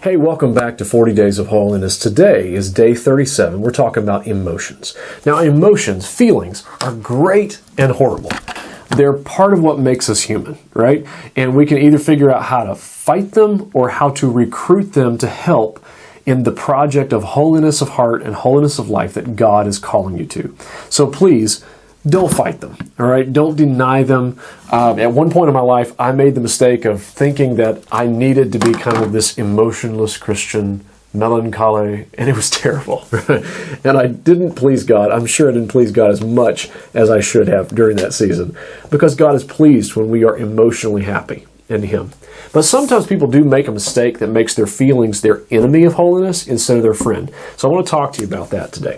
Hey, welcome back to 40 Days of Holiness. Today is day 37. We're talking about emotions. Now, emotions, feelings, are great and horrible. They're part of what makes us human, right? And we can either figure out how to fight them or how to recruit them to help in the project of holiness of heart and holiness of life that God is calling you to. So please, don't fight them, all right? Don't deny them. At one point in my life, I made the mistake of thinking that I needed to be kind of this emotionless Christian, melancholy, and it was terrible. And I didn't please God. I'm sure I didn't please God as much as I should have during that season, because God is pleased when we are emotionally happy in Him. But sometimes people do make a mistake that makes their feelings their enemy of holiness instead of their friend. So I want to talk to you about that today.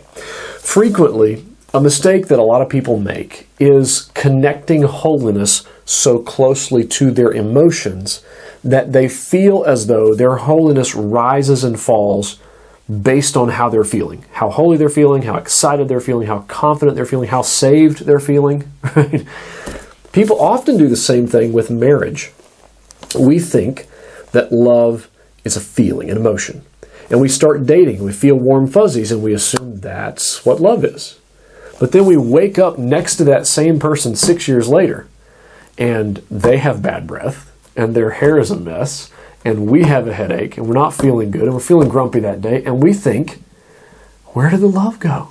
Frequently, a mistake that a lot of people make is connecting holiness so closely to their emotions that they feel as though their holiness rises and falls based on how they're feeling, how holy they're feeling, how excited they're feeling, how confident they're feeling, how saved they're feeling. Right? People often do the same thing with marriage. We think that love is a feeling, an emotion. And we start dating, we feel warm fuzzies, and we assume that's what love is. But then we wake up next to that same person 6 years later, and they have bad breath, and their hair is a mess, and we have a headache, and we're not feeling good, and we're feeling grumpy that day, and we think, where did the love go?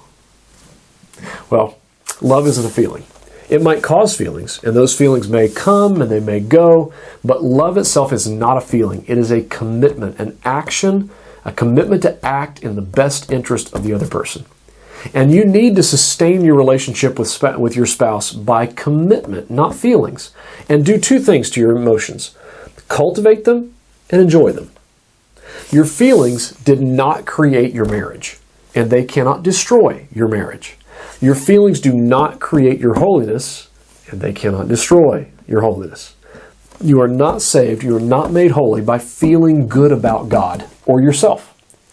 Well, love isn't a feeling. It might cause feelings, and those feelings may come and they may go, but love itself is not a feeling. It is a commitment, an action, a commitment to act in the best interest of the other person. And you need to sustain your relationship with your spouse by commitment, not feelings. And do two things to your emotions. Cultivate them and enjoy them. Your feelings did not create your marriage, and they cannot destroy your marriage. Your feelings do not create your holiness, and they cannot destroy your holiness. You are not saved, you are not made holy by feeling good about God or yourself.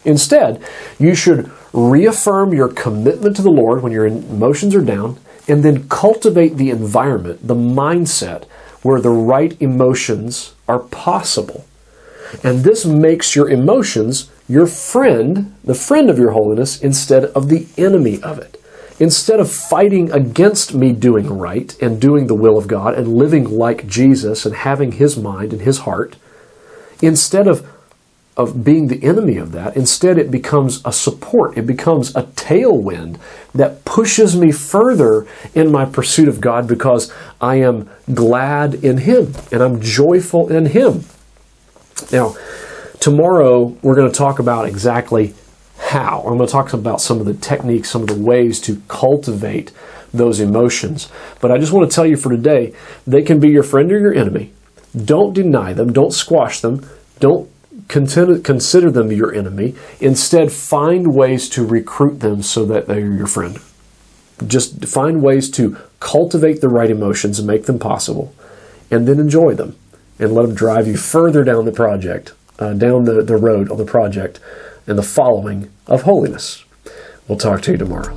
Instead, you should reaffirm your commitment to the Lord when your emotions are down, and then cultivate the environment, the mindset, where the right emotions are possible. And this makes your emotions your friend, the friend of your holiness, instead of the enemy of it. Instead of fighting against me doing right and doing the will of God and living like Jesus and having His mind and His heart, instead of being the enemy of that, instead it becomes a support. It becomes a tailwind that pushes me further in my pursuit of God because I am glad in Him and I'm joyful in Him. Now, tomorrow we're going to talk about exactly how. I'm going to talk about some of the techniques, some of the ways to cultivate those emotions. But I just want to tell you for today, they can be your friend or your enemy. Don't deny them. Don't squash them. Don't consider them your enemy. Instead, find ways to recruit them so that they are your friend. Just find ways to cultivate the right emotions and make them possible, and then enjoy them and let them drive you further down the project, down the road on the project and the following of holiness. We'll talk to you tomorrow.